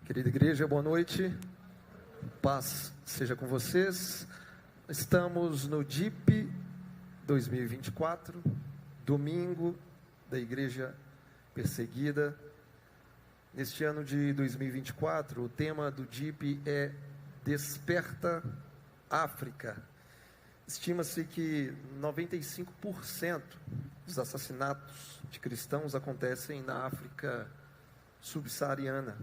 Querida igreja, boa noite, paz seja com vocês. Estamos no DIP 2024, domingo da igreja perseguida. Neste ano de 2024, o tema do DIP é Desperta África. Estima-se que 95% dos assassinatos de cristãos acontecem na África subsaariana.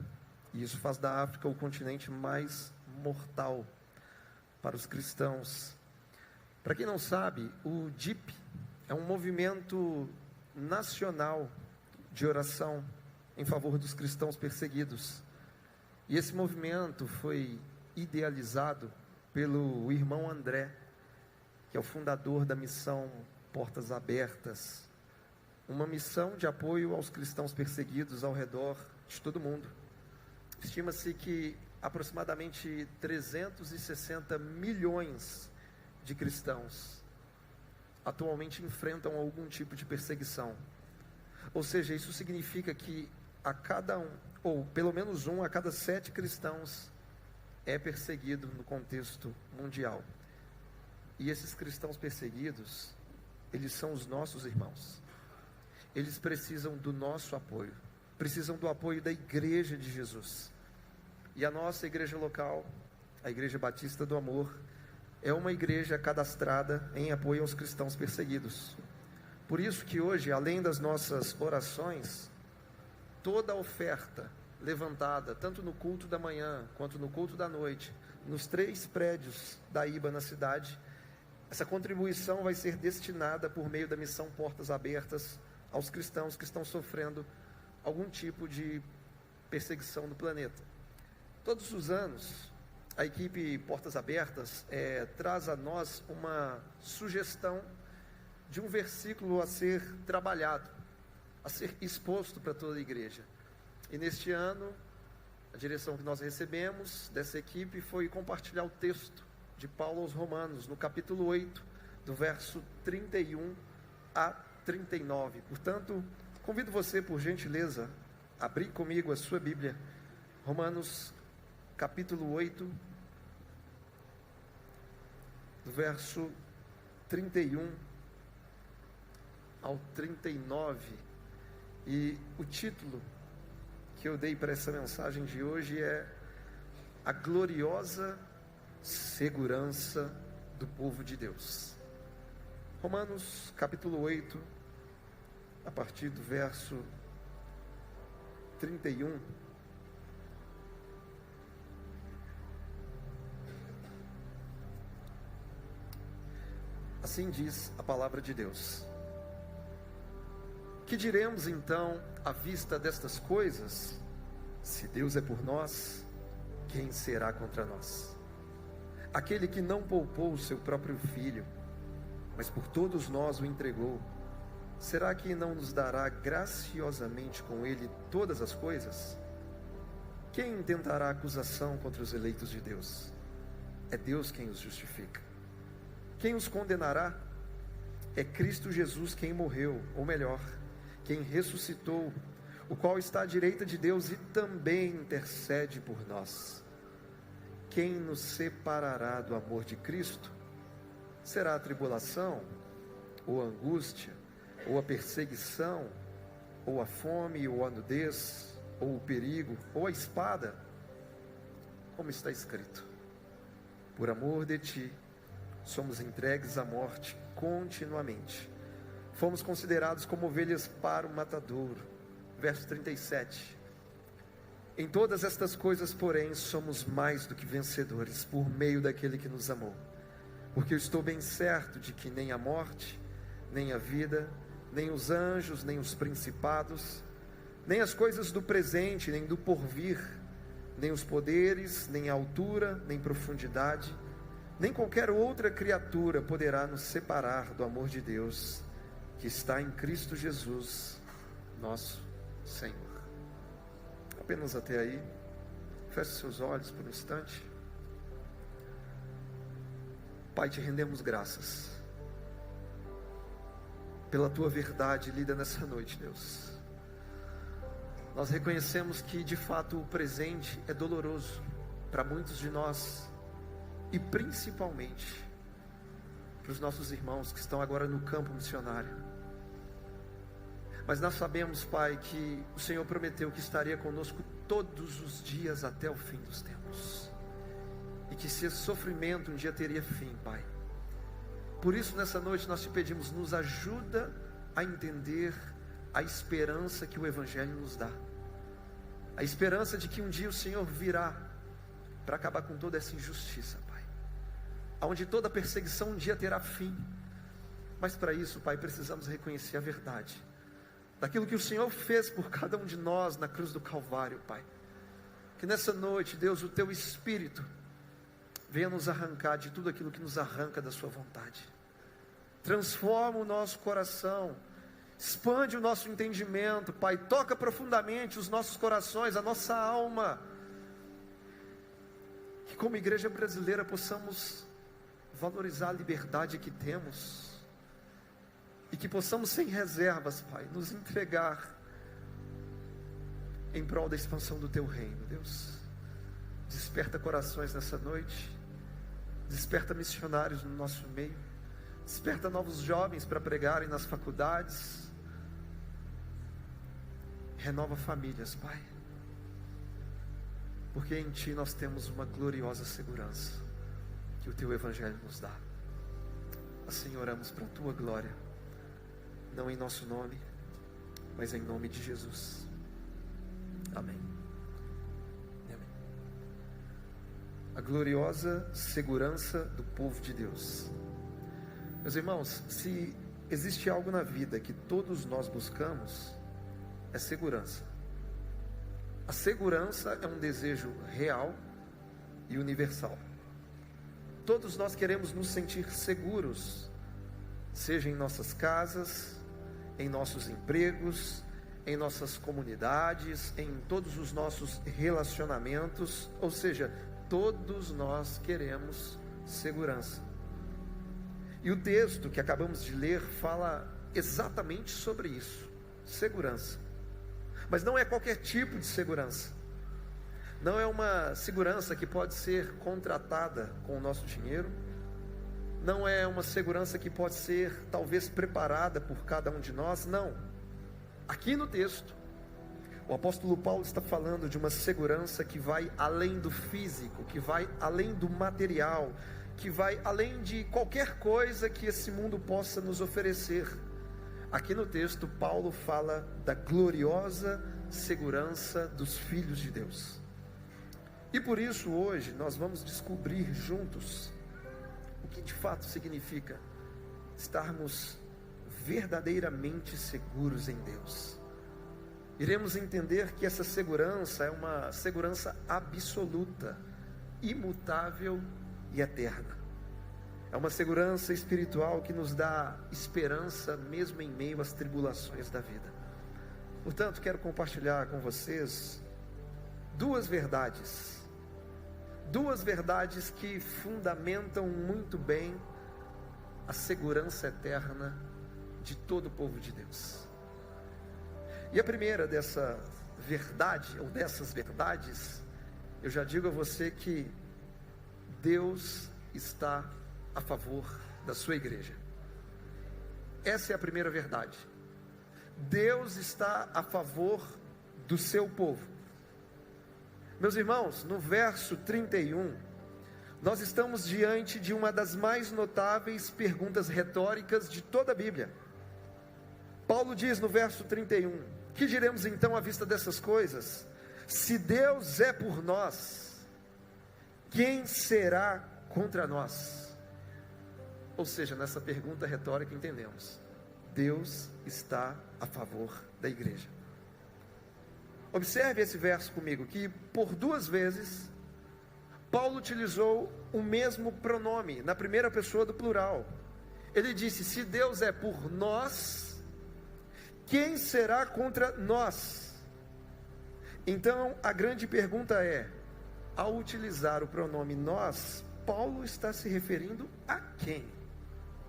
E isso faz da África o continente mais mortal para os cristãos. Para quem não sabe, o DIP é um movimento nacional de oração em favor dos cristãos perseguidos. E esse movimento foi idealizado pelo irmão André, que é o fundador da missão Portas Abertas, uma missão de apoio aos cristãos perseguidos ao redor de todo o mundo. Estima-se que aproximadamente 360 milhões de cristãos atualmente enfrentam algum tipo de perseguição. Ou seja, isso significa que a cada um, ou pelo menos um a cada 7 cristãos é perseguido no contexto mundial. E esses cristãos perseguidos, eles são os nossos irmãos. Eles precisam do nosso apoio, precisam do apoio da Igreja de Jesus. E a nossa igreja local, a Igreja Batista do Amor, é uma igreja cadastrada em apoio aos cristãos perseguidos. Por isso que hoje, além das nossas orações, toda a oferta levantada, tanto no culto da manhã, quanto no culto da noite, nos 3 prédios da IBA na cidade, essa contribuição vai ser destinada por meio da missão Portas Abertas aos cristãos que estão sofrendo algum tipo de perseguição no planeta. Todos os anos, a equipe Portas Abertas traz a nós uma sugestão de um versículo a ser trabalhado, a ser exposto para toda a igreja. E neste ano, a direção que nós recebemos dessa equipe foi compartilhar o texto de Paulo aos Romanos, no capítulo 8, do verso 31 a 39. Portanto, convido você, por gentileza, a abrir comigo a sua Bíblia, Romanos capítulo 8, do verso 31 ao 39, e o título que eu dei para essa mensagem de hoje é A Gloriosa Segurança do Povo de Deus. Romanos capítulo 8, a partir do verso 31. Assim diz a palavra de Deus. Que diremos então à vista destas coisas? Se Deus é por nós, quem será contra nós? Aquele que não poupou o seu próprio filho, mas por todos nós o entregou, será que não nos dará graciosamente com ele todas as coisas? Quem intentará acusação contra os eleitos de Deus? É Deus quem os justifica. Quem os condenará? É Cristo Jesus quem morreu, ou melhor, quem ressuscitou, o qual está à direita de Deus e também intercede por nós. Quem nos separará do amor de Cristo? Será a tribulação, ou a angústia, ou a perseguição, ou a fome, ou a nudez, ou o perigo, ou a espada? Como está escrito: por amor de ti, somos entregues à morte continuamente. Fomos considerados como ovelhas para o matadouro. Verso 37. Em todas estas coisas, porém, somos mais do que vencedores, por meio daquele que nos amou. Porque eu estou bem certo de que nem a morte, nem a vida, nem os anjos, nem os principados, nem as coisas do presente, nem do porvir, nem os poderes, nem a altura, nem profundidade, nem qualquer outra criatura poderá nos separar do amor de Deus, que está em Cristo Jesus, nosso Senhor. Apenas até aí. Feche seus olhos por um instante. Pai, te rendemos graças pela tua verdade lida nessa noite, Deus. Nós reconhecemos que de fato o presente é doloroso para muitos de nós, e principalmente para os nossos irmãos que estão agora no campo missionário. Mas nós sabemos, Pai, que o Senhor prometeu que estaria conosco todos os dias até o fim dos tempos, e que esse sofrimento um dia teria fim, Pai. Por isso nessa noite nós te pedimos, nos ajuda a entender a esperança que o Evangelho nos dá, a esperança de que um dia o Senhor virá para acabar com toda essa injustiça, Pai, onde toda perseguição um dia terá fim. Mas para isso, Pai, precisamos reconhecer a verdade daquilo que o Senhor fez por cada um de nós na cruz do Calvário, Pai. Que nessa noite, Deus, o Teu Espírito venha nos arrancar de tudo aquilo que nos arranca da Sua vontade. Transforma o nosso coração, expande o nosso entendimento, Pai. Toca profundamente os nossos corações, a nossa alma. Que como igreja brasileira possamos valorizar a liberdade que temos, e que possamos sem reservas, Pai, nos entregar em prol da expansão do Teu reino, Deus. Desperta corações nessa noite, desperta missionários no nosso meio, desperta novos jovens para pregarem nas faculdades, renova famílias, Pai, porque em Ti nós temos uma gloriosa segurança que o Teu Evangelho nos dá. Assim oramos para a Tua glória, não em nosso nome, mas em nome de Jesus. Amém. Amém. A gloriosa segurança do povo de Deus. Meus irmãos, se existe algo na vida que todos nós buscamos, é segurança. A segurança é um desejo real e universal. Todos nós queremos nos sentir seguros, seja em nossas casas, em nossos empregos, em nossas comunidades, em todos os nossos relacionamentos, ou seja, todos nós queremos segurança. E o texto que acabamos de ler fala exatamente sobre isso, segurança. Mas não é qualquer tipo de segurança. Não é uma segurança que pode ser contratada com o nosso dinheiro. Não é uma segurança que pode ser talvez preparada por cada um de nós. Não. Aqui no texto, o apóstolo Paulo está falando de uma segurança que vai além do físico, que vai além do material, que vai além de qualquer coisa que esse mundo possa nos oferecer. Aqui no texto, Paulo fala da gloriosa segurança dos filhos de Deus. E por isso hoje nós vamos descobrir juntos o que de fato significa estarmos verdadeiramente seguros em Deus. Iremos entender que essa segurança é uma segurança absoluta, imutável e eterna. É uma segurança espiritual que nos dá esperança mesmo em meio às tribulações da vida. Portanto, quero compartilhar com vocês duas verdades que fundamentam muito bem a segurança eterna de todo o povo de Deus. E a primeira dessa verdade, ou dessas verdades, eu já digo a você que Deus está a favor da sua igreja. Essa é a primeira verdade. Deus está a favor do seu povo. Meus irmãos, no verso 31, nós estamos diante de uma das mais notáveis perguntas retóricas de toda a Bíblia. Paulo diz no verso 31, que diremos então à vista dessas coisas? Se Deus é por nós, quem será contra nós? Ou seja, nessa pergunta retórica entendemos, Deus está a favor da igreja. Observe esse verso comigo, que por duas vezes, Paulo utilizou o mesmo pronome, na primeira pessoa do plural. Ele disse, se Deus é por nós, quem será contra nós? Então, a grande pergunta é, ao utilizar o pronome nós, Paulo está se referindo a quem?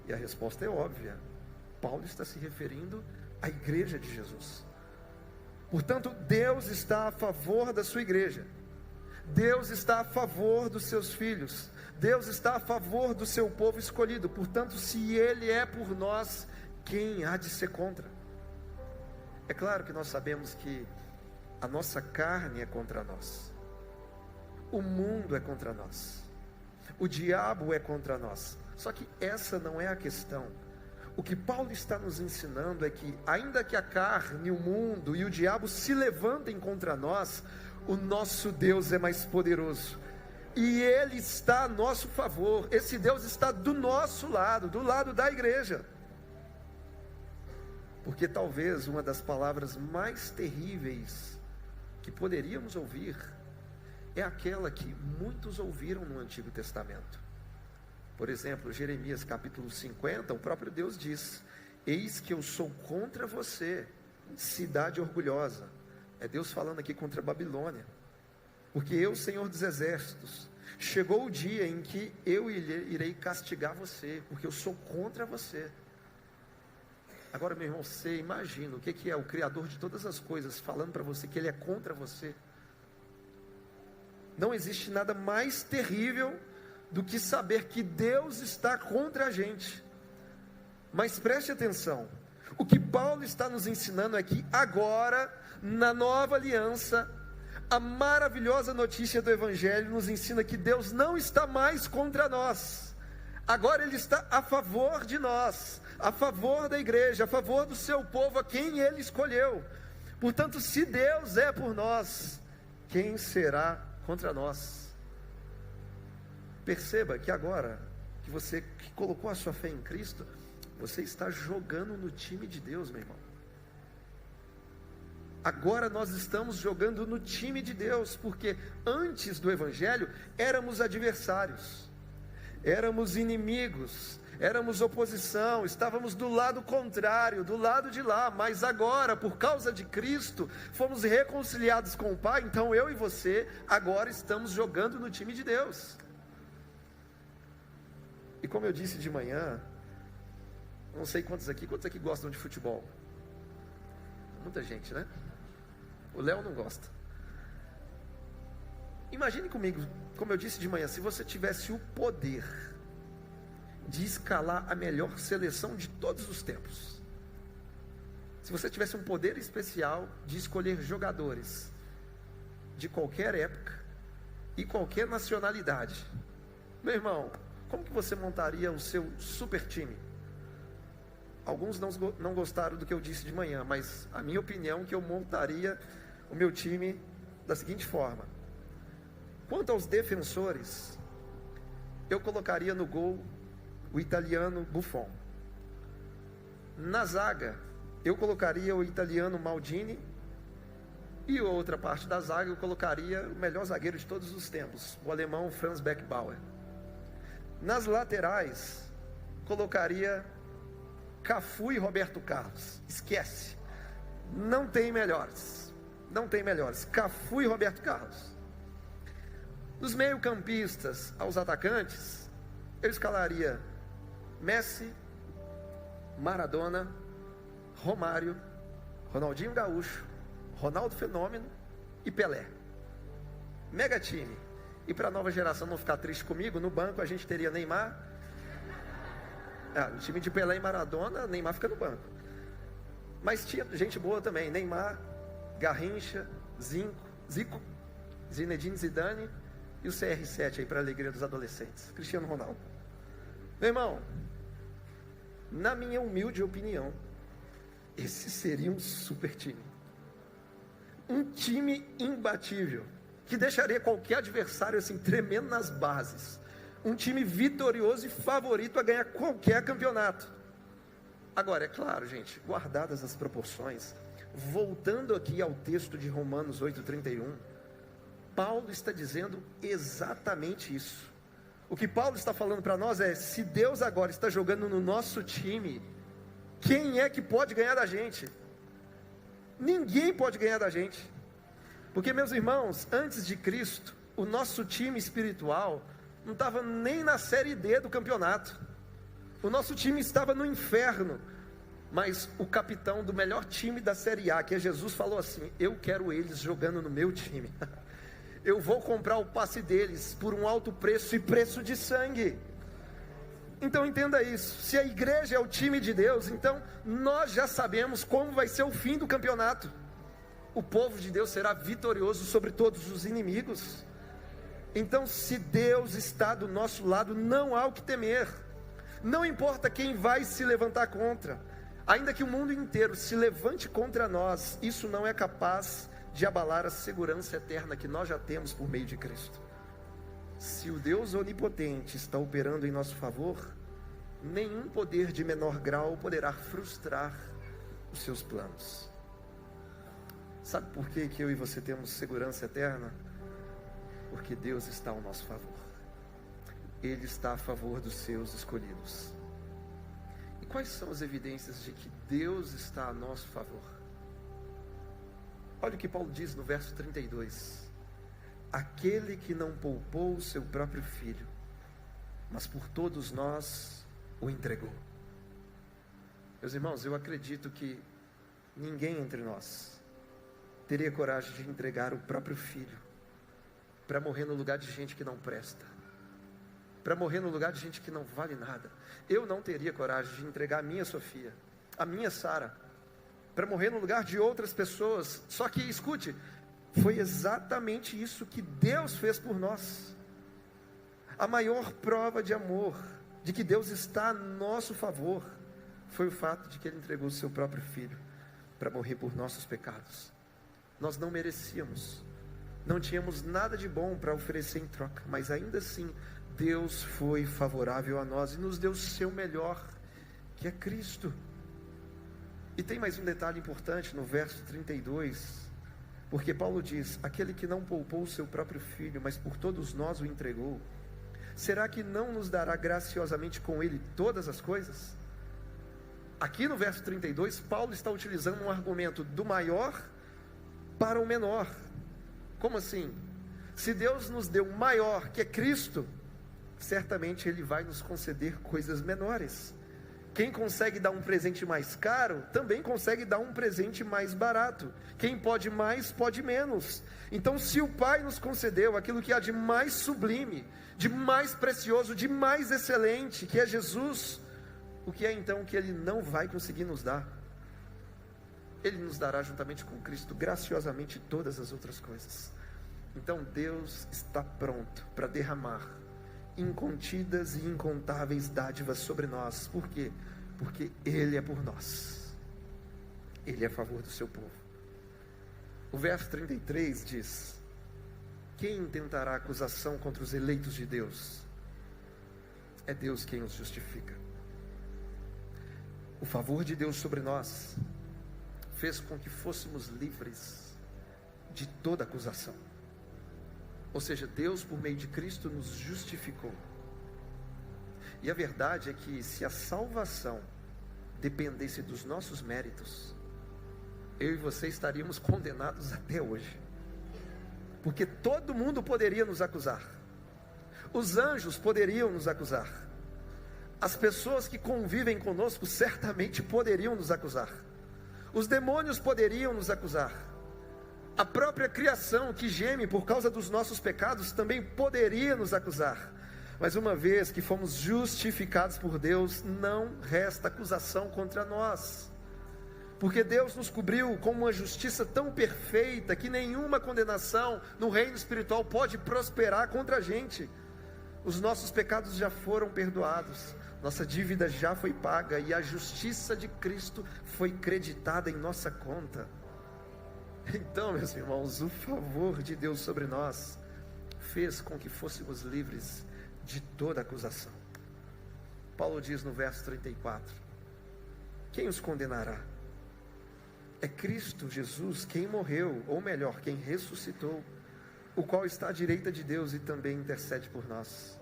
E a resposta é óbvia, Paulo está se referindo à igreja de Jesus. Portanto, Deus está a favor da sua igreja. Deus está a favor dos seus filhos. Deus está a favor do seu povo escolhido. Portanto, se Ele é por nós, quem há de ser contra? É claro que nós sabemos que a nossa carne é contra nós. O mundo é contra nós. O diabo é contra nós. Só que essa não é a questão. O que Paulo está nos ensinando é que, ainda que a carne, o mundo e o diabo se levantem contra nós, o nosso Deus é mais poderoso, e Ele está a nosso favor. Esse Deus está do nosso lado, do lado da igreja. Porque talvez uma das palavras mais terríveis que poderíamos ouvir é aquela que muitos ouviram no Antigo Testamento. Por exemplo, Jeremias capítulo 50, o próprio Deus diz: eis que eu sou contra você, cidade orgulhosa. É Deus falando aqui contra a Babilônia. Porque eu, Senhor dos Exércitos, chegou o dia em que eu irei castigar você, porque eu sou contra você. Agora, meu irmão, você imagina o que é o Criador de todas as coisas falando para você que Ele é contra você? Não existe nada mais terrível do que saber que Deus está contra a gente. Mas preste atenção, o que Paulo está nos ensinando é que agora, na nova aliança, a maravilhosa notícia do Evangelho nos ensina que Deus não está mais contra nós. Agora Ele está a favor de nós, a favor da igreja, a favor do seu povo, a quem Ele escolheu. Portanto, se Deus é por nós, quem será contra nós? Perceba que agora que você colocou a sua fé em Cristo, você está jogando no time de Deus, meu irmão. Agora nós estamos jogando no time de Deus, porque antes do Evangelho éramos adversários, éramos inimigos, éramos oposição, estávamos do lado contrário, do lado de lá. Mas agora, por causa de Cristo, fomos reconciliados com o Pai. Então eu e você agora estamos jogando no time de Deus. E como eu disse de manhã, não sei quantos aqui gostam de futebol? Muita gente, né? O Léo não gosta. Imagine comigo, como eu disse de manhã, se você tivesse o poder de escalar a melhor seleção de todos os tempos, se você tivesse um poder especial de escolher jogadores de qualquer época e qualquer nacionalidade, meu irmão, como que você montaria o seu super time? Alguns não gostaram do que eu disse de manhã, mas a minha opinião é que eu montaria o meu time da seguinte forma. Quanto aos defensores, eu colocaria no gol o italiano Buffon. Na zaga, eu colocaria o italiano Maldini, e a outra parte da zaga eu colocaria o melhor zagueiro de todos os tempos, o alemão Franz Beckenbauer. Nas laterais, colocaria Cafu e Roberto Carlos. Esquece, não tem melhores, Cafu e Roberto Carlos. Dos meio-campistas aos atacantes, eu escalaria Messi, Maradona, Romário, Ronaldinho Gaúcho, Ronaldo Fenômeno e Pelé. Mega time. E para a nova geração não ficar triste comigo, no banco a gente teria Neymar. No time de Pelé e Maradona, Neymar fica no banco. Mas tinha gente boa também, Neymar, Garrincha, Zico, Zinedine Zidane e o CR7 aí para a alegria dos adolescentes, Cristiano Ronaldo. Meu irmão, na minha humilde opinião, esse seria um super time. Um time imbatível, que deixaria qualquer adversário assim tremendo nas bases. Um time vitorioso e favorito a ganhar qualquer campeonato. Agora, é claro, gente, guardadas as proporções, voltando aqui ao texto de Romanos 8:31, Paulo está dizendo exatamente isso. O que Paulo está falando para nós é: se Deus agora está jogando no nosso time, quem é que pode ganhar da gente? Ninguém pode ganhar da gente. Porque, meus irmãos, antes de Cristo, o nosso time espiritual não estava nem na série D do campeonato. O nosso time estava no inferno. Mas o capitão do melhor time da Série A, que é Jesus, falou assim: eu quero eles jogando no meu time. Eu vou comprar o passe deles por um alto preço e preço de sangue. Então entenda isso, se a igreja é o time de Deus, então nós já sabemos como vai ser o fim do campeonato. O povo de Deus será vitorioso sobre todos os inimigos. Então, se Deus está do nosso lado, não há o que temer. Não importa quem vai se levantar contra, ainda que o mundo inteiro se levante contra nós, isso não é capaz de abalar a segurança eterna que nós já temos por meio de Cristo. Se o Deus onipotente está operando em nosso favor, nenhum poder de menor grau poderá frustrar os seus planos. Sabe por que eu e você temos segurança eterna? Porque Deus está ao nosso favor. Ele está a favor dos seus escolhidos. E quais são as evidências de que Deus está a nosso favor? Olha o que Paulo diz no verso 32. Aquele que não poupou o seu próprio filho, mas por todos nós o entregou. Meus irmãos, eu acredito que ninguém entre nós teria coragem de entregar o próprio filho para morrer no lugar de gente que não presta, para morrer no lugar de gente que não vale nada. Eu não teria coragem de entregar a minha Sofia, a minha Sara, para morrer no lugar de outras pessoas. Só que escute, foi exatamente isso que Deus fez por nós. A maior prova de amor, de que Deus está a nosso favor, foi o fato de que Ele entregou o seu próprio filho para morrer por nossos pecados. Nós não merecíamos, não tínhamos nada de bom para oferecer em troca, mas ainda assim, Deus foi favorável a nós e nos deu o seu melhor, que é Cristo. E tem mais um detalhe importante no verso 32, porque Paulo diz: aquele que não poupou o seu próprio filho, mas por todos nós o entregou, será que não nos dará graciosamente com ele todas as coisas? Aqui no verso 32, Paulo está utilizando um argumento do maior para o menor. Como assim? Se Deus nos deu o maior, que é Cristo, certamente Ele vai nos conceder coisas menores. Quem consegue dar um presente mais caro, também consegue dar um presente mais barato. Quem pode mais, pode menos. Então, se o Pai nos concedeu aquilo que há de mais sublime, de mais precioso, de mais excelente, que é Jesus, o que é então que Ele não vai conseguir nos dar? Ele nos dará juntamente com Cristo graciosamente todas as outras coisas. Então Deus está pronto para derramar incontidas e incontáveis dádivas sobre nós. Por quê? Porque Ele é por nós. Ele é a favor do seu povo. O verso 33 diz: quem intentará acusação contra os eleitos de Deus? É Deus quem os justifica. O favor de Deus sobre nós fez com que fôssemos livres de toda acusação. Ou seja, Deus, por meio de Cristo, nos justificou. E a verdade é que se a salvação dependesse dos nossos méritos, eu e você estaríamos condenados até hoje. Porque todo mundo poderia nos acusar. Os anjos poderiam nos acusar. As pessoas que convivem conosco certamente poderiam nos acusar. Os demônios poderiam nos acusar. A própria criação que geme por causa dos nossos pecados também poderia nos acusar. Mas uma vez que fomos justificados por Deus, não resta acusação contra nós. Porque Deus nos cobriu com uma justiça tão perfeita que nenhuma condenação no reino espiritual pode prosperar contra a gente. Os nossos pecados já foram perdoados. Nossa dívida já foi paga e a justiça de Cristo foi creditada em nossa conta. Então, meus irmãos, o favor de Deus sobre nós fez com que fôssemos livres de toda acusação. Paulo diz no verso 34: quem os condenará? É Cristo Jesus quem morreu, ou melhor, quem ressuscitou, o qual está à direita de Deus e também intercede por nós.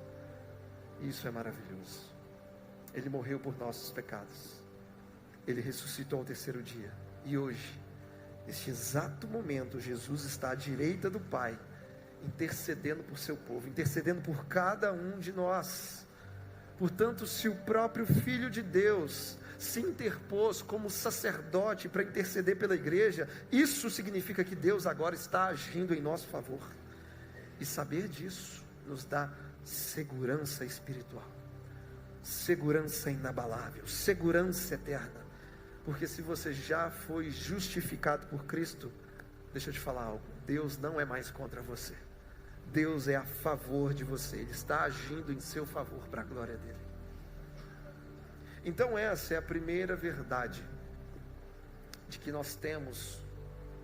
Isso é maravilhoso. Ele morreu por nossos pecados. Ele ressuscitou ao terceiro dia. E hoje, neste exato momento, Jesus está à direita do Pai, intercedendo por seu povo, intercedendo por cada um de nós. Portanto, se o próprio Filho de Deus se interpôs como sacerdote para interceder pela igreja, isso significa que Deus agora está agindo em nosso favor. E saber disso nos dá segurança espiritual, segurança inabalável, segurança eterna. Porque se você já foi justificado por Cristo, deixa eu te falar algo, Deus não é mais contra você. Deus é a favor de você, Ele está agindo em seu favor para a glória dEle. Então essa é a primeira verdade, de que nós temos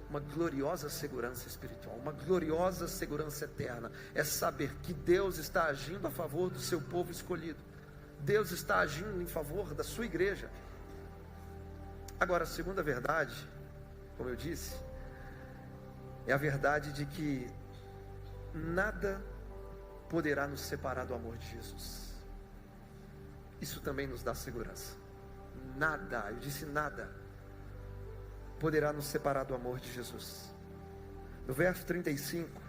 uma gloriosa segurança espiritual, uma gloriosa segurança eterna, é saber que Deus está agindo a favor do seu povo escolhido, Deus está agindo em favor da sua igreja. Agora, a segunda verdade, como eu disse, é a verdade de que nada poderá nos separar do amor de Jesus. Isso também nos dá segurança. Nada, eu disse nada, poderá nos separar do amor de Jesus. No verso 35,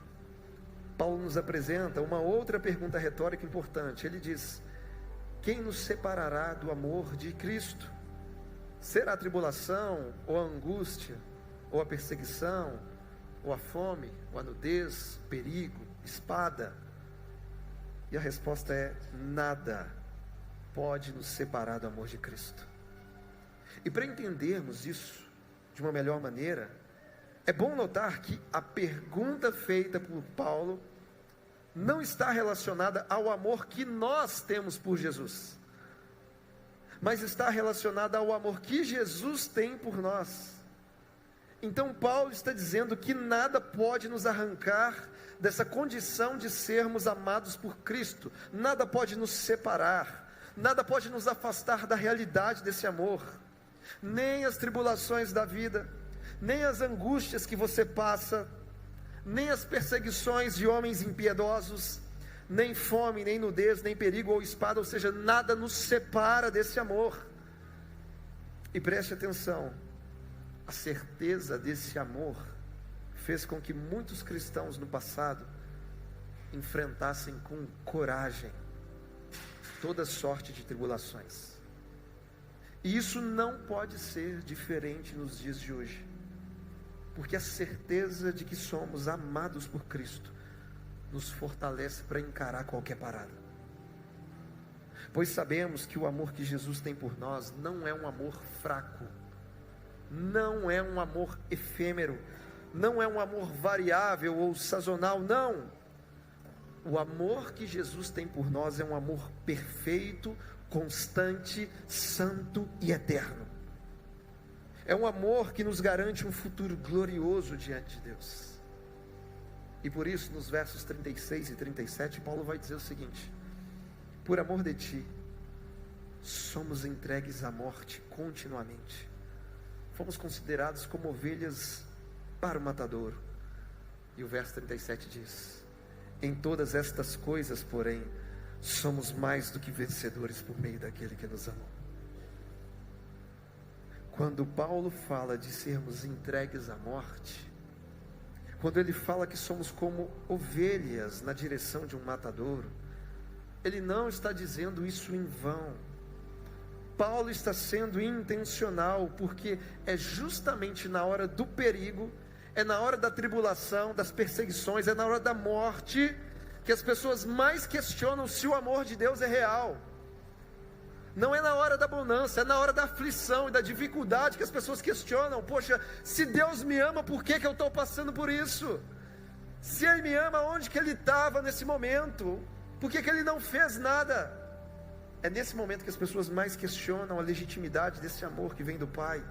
Paulo nos apresenta uma outra pergunta retórica importante. Ele diz: quem nos separará do amor de Cristo? Será a tribulação, ou a angústia, ou a perseguição, ou a fome, ou a nudez, perigo, espada? E a resposta é: nada pode nos separar do amor de Cristo. E para entendermos isso de uma melhor maneira, é bom notar que a pergunta feita por Paulo não está relacionada ao amor que nós temos por Jesus, mas está relacionada ao amor que Jesus tem por nós. Então Paulo está dizendo que nada pode nos arrancar dessa condição de sermos amados por Cristo, nada pode nos separar, nada pode nos afastar da realidade desse amor, nem as tribulações da vida, nem as angústias que você passa, nem as perseguições de homens impiedosos, nem fome, nem nudez, nem perigo ou espada, ou seja, nada nos separa desse amor. E preste atenção, a certeza desse amor fez com que muitos cristãos no passado enfrentassem com coragem toda sorte de tribulações. E isso não pode ser diferente nos dias de hoje, porque a certeza de que somos amados por Cristo nos fortalece para encarar qualquer parada, pois sabemos que o amor que Jesus tem por nós não é um amor fraco, não é um amor efêmero, não é um amor variável ou sazonal, não. O amor que Jesus tem por nós é um amor perfeito, constante, santo e eterno. É um amor que nos garante um futuro glorioso diante de Deus. E por isso, nos versos 36 e 37, Paulo vai dizer o seguinte: por amor de ti, somos entregues à morte continuamente. Fomos considerados como ovelhas para o matadouro. E o verso 37 diz: em todas estas coisas, porém, somos mais do que vencedores por meio daquele que nos amou. Quando Paulo fala de sermos entregues à morte, quando ele fala que somos como ovelhas na direção de um matadouro, ele não está dizendo isso em vão. Paulo está sendo intencional, porque é justamente na hora do perigo, é na hora da tribulação, das perseguições, é na hora da morte, que as pessoas mais questionam se o amor de Deus é real. Não é na hora da bonança, é na hora da aflição e da dificuldade que as pessoas questionam: poxa, se Deus me ama, por que eu estou passando por isso? Se Ele me ama, onde que Ele estava nesse momento? Por que Ele não fez nada? É nesse momento que as pessoas mais questionam a legitimidade desse amor que vem do Pai.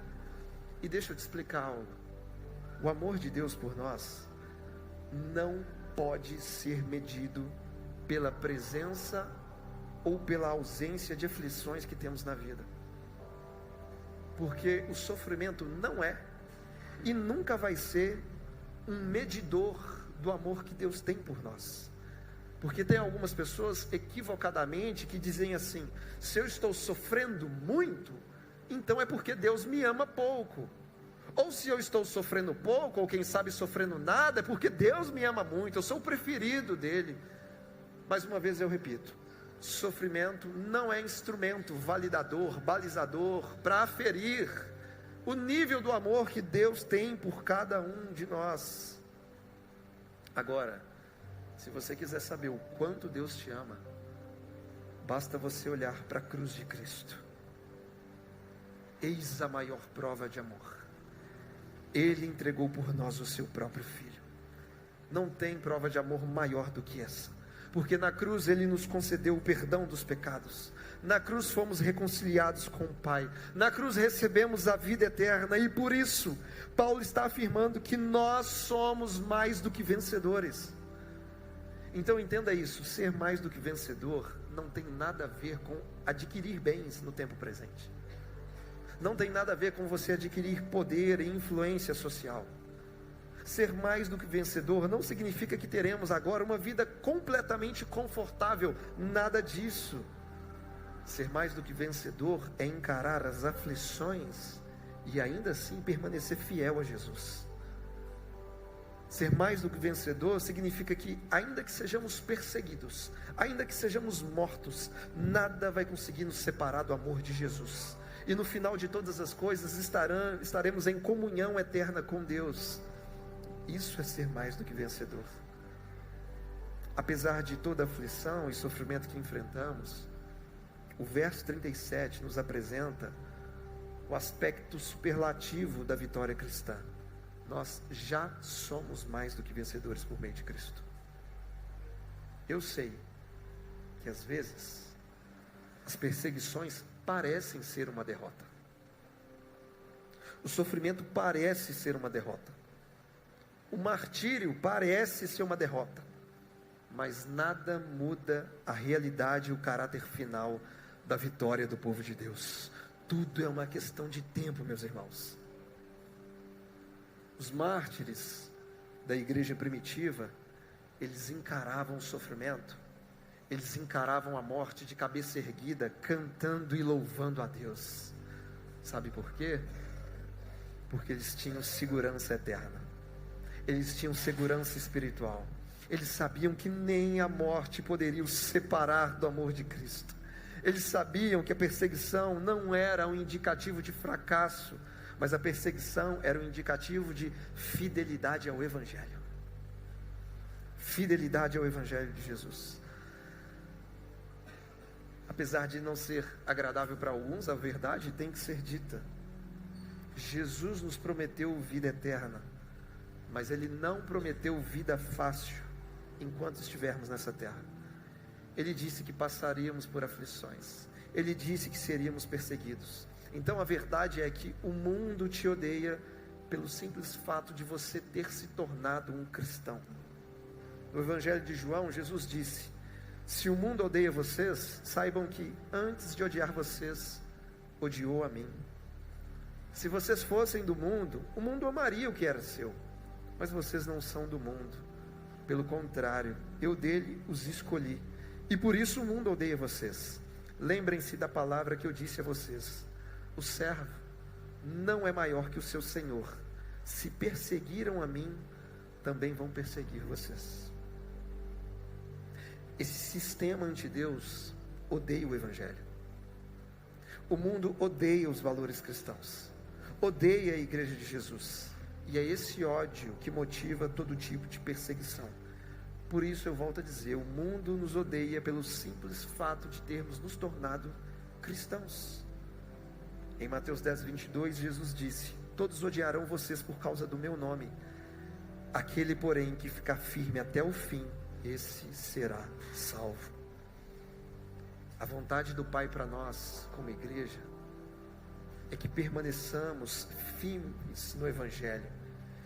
E deixa eu te explicar algo: o amor de Deus por nós não pode ser medido pela presença ou pela ausência de aflições que temos na vida, porque o sofrimento não é e nunca vai ser um medidor do amor que Deus tem por nós. Porque tem algumas pessoas equivocadamente que dizem assim: se eu estou sofrendo muito, então é porque Deus me ama pouco. Ou se eu estou sofrendo pouco, ou quem sabe sofrendo nada, é porque Deus me ama muito, eu sou o preferido dele. Mais uma vez eu repito: Sofrimento não é instrumento validador, balizador para aferir o nível do amor que Deus tem por cada um de nós. Agora, se você quiser saber o quanto Deus te ama, basta você olhar para a cruz de Cristo. Eis a maior prova de amor. Ele entregou por nós o seu próprio Filho. Não tem prova de amor maior do que essa. Porque na cruz Ele nos concedeu o perdão dos pecados. Na cruz fomos reconciliados com o Pai. Na cruz recebemos a vida eterna. E por isso, Paulo está afirmando que nós somos mais do que vencedores. Então entenda isso, ser mais do que vencedor não tem nada a ver com adquirir bens no tempo presente. Não tem nada a ver com você adquirir poder e influência social. Ser mais do que vencedor não significa que teremos agora uma vida completamente confortável, nada disso. Ser mais do que vencedor é encarar as aflições e ainda assim permanecer fiel a Jesus. Ser mais do que vencedor significa que, ainda que sejamos perseguidos, ainda que sejamos mortos, nada vai conseguir nos separar do amor de Jesus. E no final de todas as coisas estaremos em comunhão eterna com Deus. Isso é ser mais do que vencedor. Apesar de toda a aflição e sofrimento que enfrentamos, o verso 37 nos apresenta o aspecto superlativo da vitória cristã. Nós já somos mais do que vencedores por meio de Cristo. Eu sei que às vezes as perseguições parecem ser uma derrota. O sofrimento parece ser uma derrota. O martírio parece ser uma derrota. Mas nada muda a realidade e o caráter final da vitória do povo de Deus. Tudo é uma questão de tempo, meus irmãos. Os mártires da igreja primitiva, eles encaravam o sofrimento, eles encaravam a morte de cabeça erguida, cantando e louvando a Deus. Sabe por quê? Porque eles tinham segurança eterna, eles tinham segurança espiritual, eles sabiam que nem a morte poderia os separar do amor de Cristo. Eles sabiam que a perseguição não era um indicativo de fracasso, mas a perseguição era um indicativo de fidelidade ao Evangelho. Fidelidade ao Evangelho de Jesus. Apesar de não ser agradável para alguns, a verdade tem que ser dita. Jesus nos prometeu vida eterna, mas Ele não prometeu vida fácil enquanto estivermos nessa terra. Ele disse que passaríamos por aflições. Ele disse que seríamos perseguidos. Então a verdade é que o mundo te odeia pelo simples fato de você ter se tornado um cristão. No Evangelho de João, Jesus disse: se o mundo odeia vocês, saibam que antes de odiar vocês, odiou a mim. Se vocês fossem do mundo, o mundo amaria o que era seu. Mas vocês não são do mundo. Pelo contrário, eu dele os escolhi. E por isso o mundo odeia vocês. Lembrem-se da palavra que eu disse a vocês: o servo não é maior que o seu senhor. Se perseguiram a mim, também vão perseguir vocês. Esse sistema anti-Deus odeia o Evangelho. O mundo odeia os valores cristãos, odeia a igreja de Jesus. E é esse ódio que motiva todo tipo de perseguição. Por isso eu volto a dizer, o mundo nos odeia pelo simples fato de termos nos tornado cristãos. Em Mateus 10, 22, Jesus disse: todos odiarão vocês por causa do meu nome. Aquele, porém, que ficar firme até o fim, esse será salvo. A vontade do Pai para nós, como igreja, é que permaneçamos firmes no Evangelho,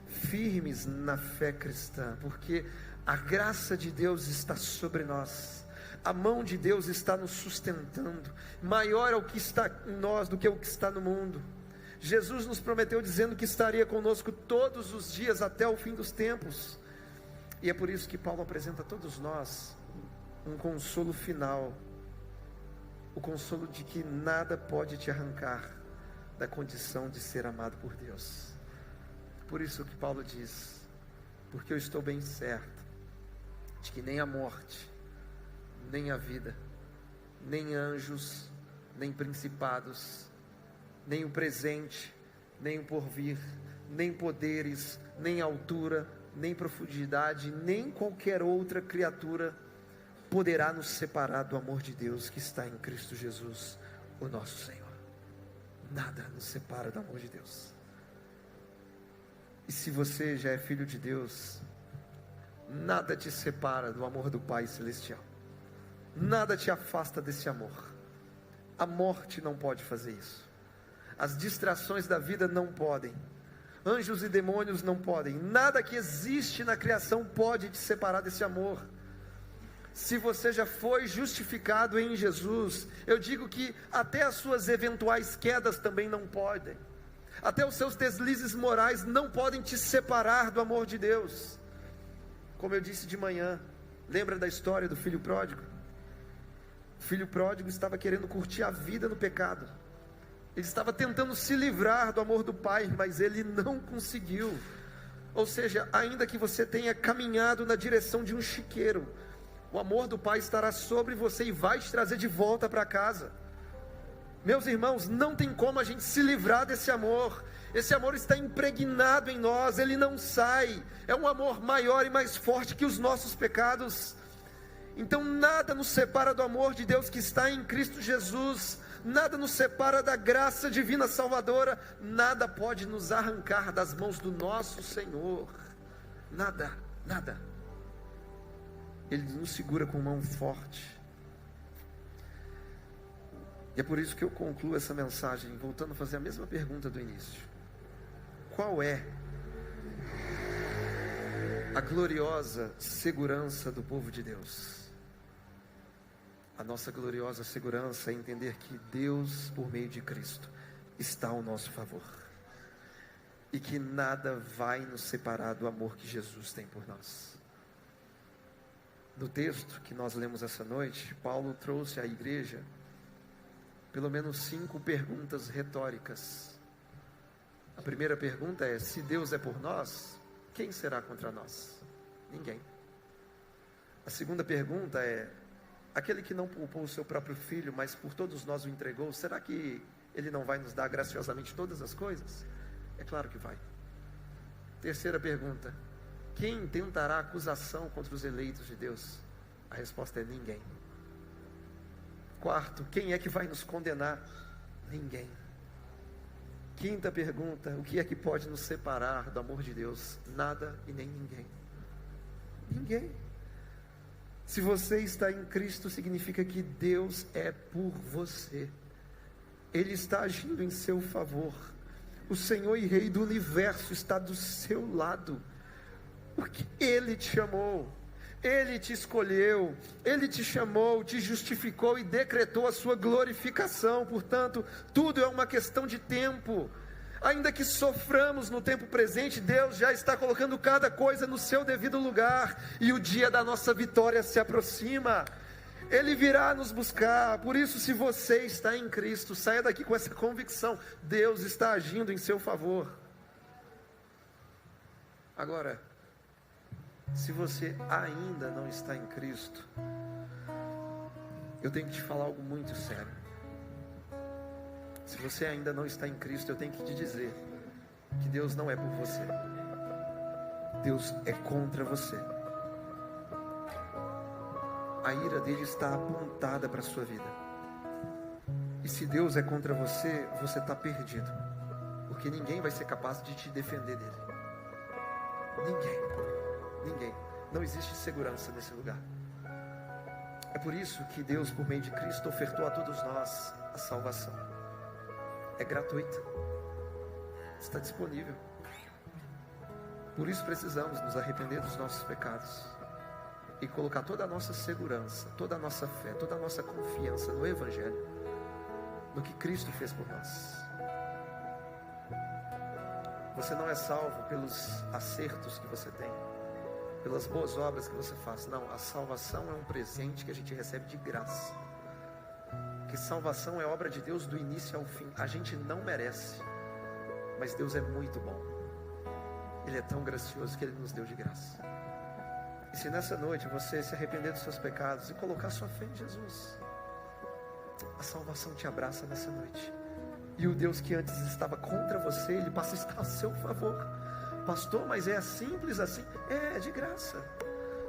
firmes na fé cristã, porque a graça de Deus está sobre nós, a mão de Deus está nos sustentando. Maior é o que está em nós do que o que está no mundo. Jesus nos prometeu dizendo que estaria conosco todos os dias até o fim dos tempos. E é por isso que Paulo apresenta a todos nós um consolo final, o consolo de que nada pode te arrancar da condição de ser amado por Deus. Por isso que Paulo diz: porque eu estou bem certo de que nem a morte, nem a vida, nem anjos, nem principados, nem o presente, nem o porvir, nem poderes, nem altura, nem profundidade, nem qualquer outra criatura poderá nos separar do amor de Deus que está em Cristo Jesus, o nosso Senhor. Nada nos separa do amor de Deus. E se você já é filho de Deus, nada te separa do amor do Pai Celestial. Nada te afasta desse amor. A morte não pode fazer isso. As distrações da vida não podem. Anjos e demônios não podem. Nada que existe na criação pode te separar desse amor. Se você já foi justificado em Jesus, eu digo que até as suas eventuais quedas também não podem. Até os seus deslizes morais não podem te separar do amor de Deus. Como eu disse de manhã, lembra da história do filho pródigo? O filho pródigo estava querendo curtir a vida no pecado. Ele estava tentando se livrar do amor do pai, mas ele não conseguiu. Ou seja, ainda que você tenha caminhado na direção de um chiqueiro, o amor do pai estará sobre você e vai te trazer de volta para casa. Meus irmãos, não tem como a gente se livrar desse amor. Esse amor está impregnado em nós, ele não sai. É um amor maior e mais forte que os nossos pecados. Então nada nos separa do amor de Deus que está em Cristo Jesus. Nada nos separa da graça divina salvadora. Nada pode nos arrancar das mãos do nosso Senhor. Nada, nada. Ele nos segura com mão forte. E é por isso que eu concluo essa mensagem, voltando a fazer a mesma pergunta do início. Qual é a gloriosa segurança do povo de Deus? A nossa gloriosa segurança é entender que Deus, por meio de Cristo, está ao nosso favor. E que nada vai nos separar do amor que Jesus tem por nós. No texto que nós lemos essa noite, Paulo trouxe à igreja pelo menos 5 perguntas retóricas. A primeira pergunta é: se Deus é por nós, quem será contra nós? Ninguém. A segunda pergunta é: aquele que não poupou o seu próprio filho, mas por todos nós o entregou, será que ele não vai nos dar graciosamente todas as coisas? É claro que vai. Terceira pergunta: quem tentará acusação contra os eleitos de Deus? A resposta é ninguém. Quarto: quem é que vai nos condenar? Ninguém. Quinta pergunta: o que é que pode nos separar do amor de Deus? Nada e nem ninguém. Ninguém. Se você está em Cristo, significa que Deus é por você. Ele está agindo em seu favor. O Senhor e Rei do Universo está do seu lado. Porque Ele te amou, Ele te escolheu, Ele te chamou, te justificou e decretou a sua glorificação. Portanto, tudo é uma questão de tempo. Ainda que soframos no tempo presente, Deus já está colocando cada coisa no seu devido lugar, e o dia da nossa vitória se aproxima. Ele virá nos buscar. Por isso, se você está em Cristo, saia daqui com essa convicção: Deus está agindo em seu favor. Agora, se você ainda não está em Cristo, eu tenho que te falar algo muito sério. Se você ainda não está em Cristo, eu tenho que te dizer que Deus não é por você. Deus é contra você. A ira dele está apontada para a sua vida. E se Deus é contra você, você está perdido. Porque ninguém vai ser capaz de te defender dele. Ninguém. Não existe segurança nesse lugar. É por isso que Deus, por meio de Cristo, ofertou a todos nós a salvação. É gratuita, está disponível. Por isso precisamos nos arrepender dos nossos pecados e colocar toda a nossa segurança, toda a nossa fé, toda a nossa confiança no Evangelho, no que Cristo fez por nós. Você não é salvo pelos acertos que você tem, pelas boas obras que você faz. Não, a salvação é um presente que a gente recebe de graça. Que salvação é obra de Deus do início ao fim. A gente não merece, mas Deus é muito bom. Ele é tão gracioso que Ele nos deu de graça. E se nessa noite você se arrepender dos seus pecados e colocar sua fé em Jesus, A salvação te abraça nessa noite. E o Deus que antes estava contra você, Ele passa a estar a seu favor. Pastor, mas é simples assim? É de graça.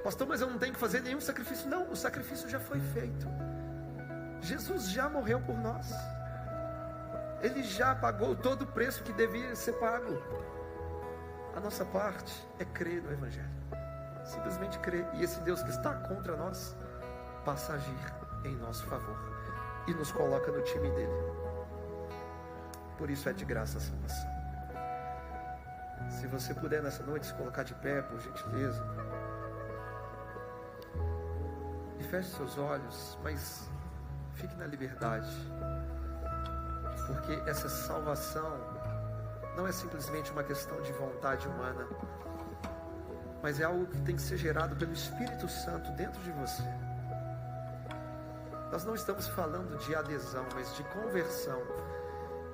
Pastor, mas eu não tenho que fazer nenhum sacrifício. Não, o sacrifício já foi feito. Jesus já morreu por nós. Ele já pagou todo o preço que devia ser pago. A nossa parte é crer no Evangelho. Simplesmente crer. E esse Deus que está contra nós passa a agir em nosso favor e nos coloca no time dele. Por isso é de graça a salvação. Se você puder nessa noite se colocar de pé, por gentileza, e feche seus olhos, mas fique na liberdade, porque essa salvação não é simplesmente uma questão de vontade humana, mas é algo que tem que ser gerado pelo Espírito Santo dentro de você. Nós não estamos falando de adesão, mas de conversão.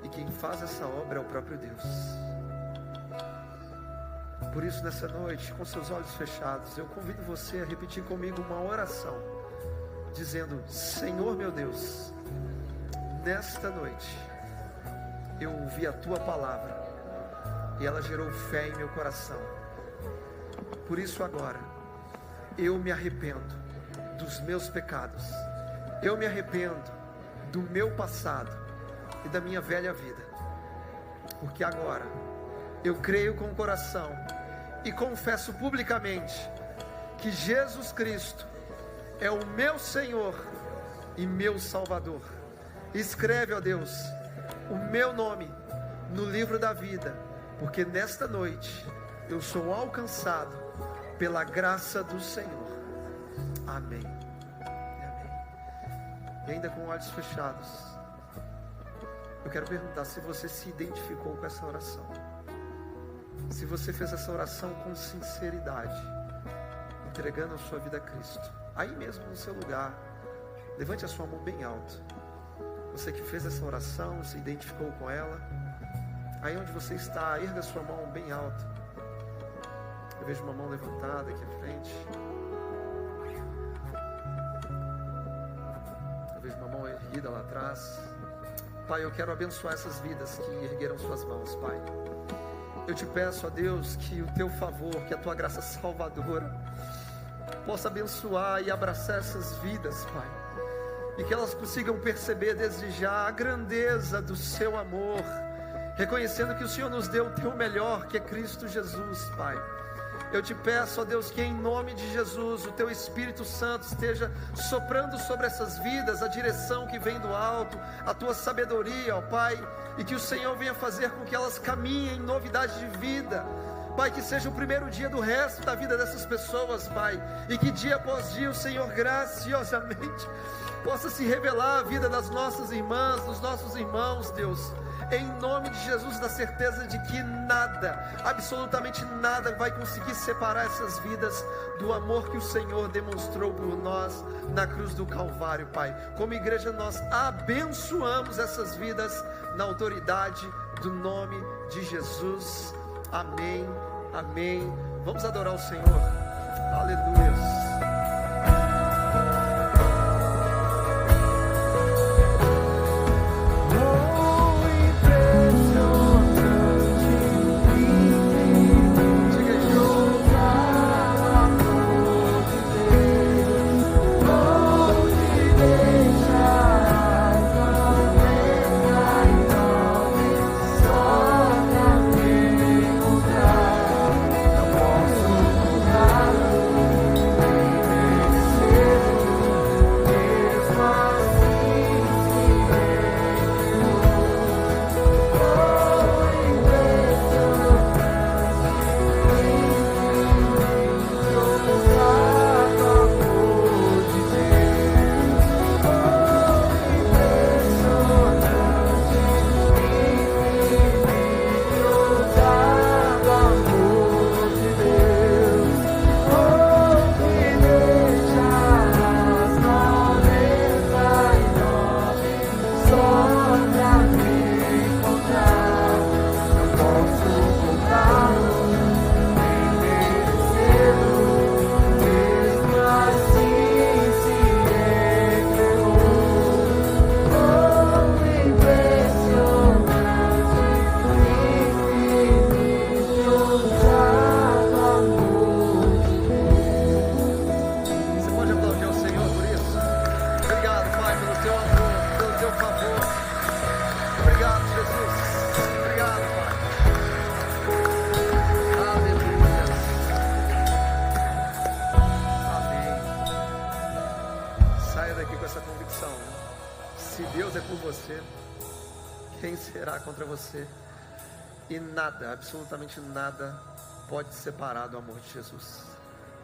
E quem faz essa obra é o próprio Deus. Por isso, nessa noite, com seus olhos fechados, eu convido você a repetir comigo uma oração, dizendo: Senhor meu Deus, nesta noite, eu ouvi a Tua palavra, e ela gerou fé em meu coração. Por isso agora, eu me arrependo dos meus pecados. Eu me arrependo do meu passado e da minha velha vida, porque agora eu creio com o coração e confesso publicamente que Jesus Cristo é o meu Senhor e meu Salvador. Escreve, ó Deus, o meu nome no livro da vida, porque nesta noite eu sou alcançado pela graça do Senhor. Amém. E ainda com olhos fechados, eu quero perguntar se você se identificou com essa oração. Se você fez essa oração com sinceridade, entregando a sua vida a Cristo. Aí mesmo no seu lugar, levante a sua mão bem alto. Você que fez essa oração, se identificou com ela. Aí onde você está, erga a sua mão bem alto. Eu vejo uma mão levantada aqui à frente. Vejo uma mão erguida lá atrás. Pai, eu quero abençoar essas vidas que ergueram suas mãos, Pai. Eu te peço, ó Deus, que o Teu favor, que a Tua graça salvadora possa abençoar e abraçar essas vidas, Pai, e que elas consigam perceber desde já a grandeza do Seu amor, reconhecendo que o Senhor nos deu o Teu melhor, que é Cristo Jesus, Pai. Eu te peço, ó Deus, que em nome de Jesus, o Teu Espírito Santo esteja soprando sobre essas vidas a direção que vem do alto, a Tua sabedoria, ó Pai, e que o Senhor venha fazer com que elas caminhem em novidade de vida. Pai, que seja o primeiro dia do resto da vida dessas pessoas, Pai, e que dia após dia o Senhor graciosamente possa se revelar a vida das nossas irmãs, dos nossos irmãos, Deus, em nome de Jesus, na certeza de que nada, absolutamente nada vai conseguir separar essas vidas do amor que o Senhor demonstrou por nós na cruz do Calvário, Pai. Como igreja nós abençoamos essas vidas na autoridade do nome de Jesus. Amém, amém. Vamos adorar o Senhor. Aleluia. saia daqui com essa convicção, né? Se Deus é por você, quem será contra você? E nada, absolutamente nada, pode separar do amor de Jesus.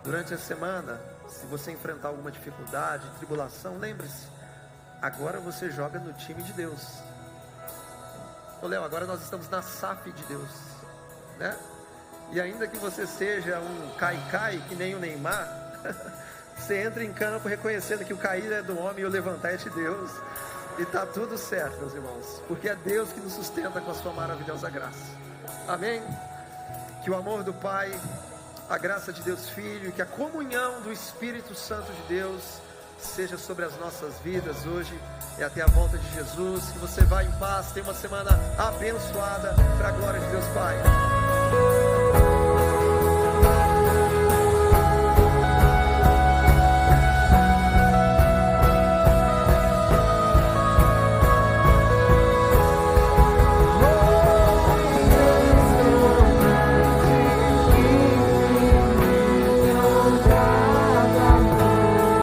Durante a semana, se você enfrentar alguma dificuldade, tribulação, lembre-se, agora você joga no time de Deus. Ô Léo, agora nós estamos na SAF de Deus, né? E ainda que você seja um cai-cai, que nem o Neymar, você entra em campo reconhecendo que o cair é do homem e o levantar é de Deus. E está tudo certo, meus irmãos, porque é Deus que nos sustenta com a sua maravilhosa graça. Amém? Que o amor do Pai, a graça de Deus Filho, que a comunhão do Espírito Santo de Deus seja sobre as nossas vidas hoje e até a volta de Jesus. Que você vá em paz, tenha uma semana abençoada para a glória de Deus Pai.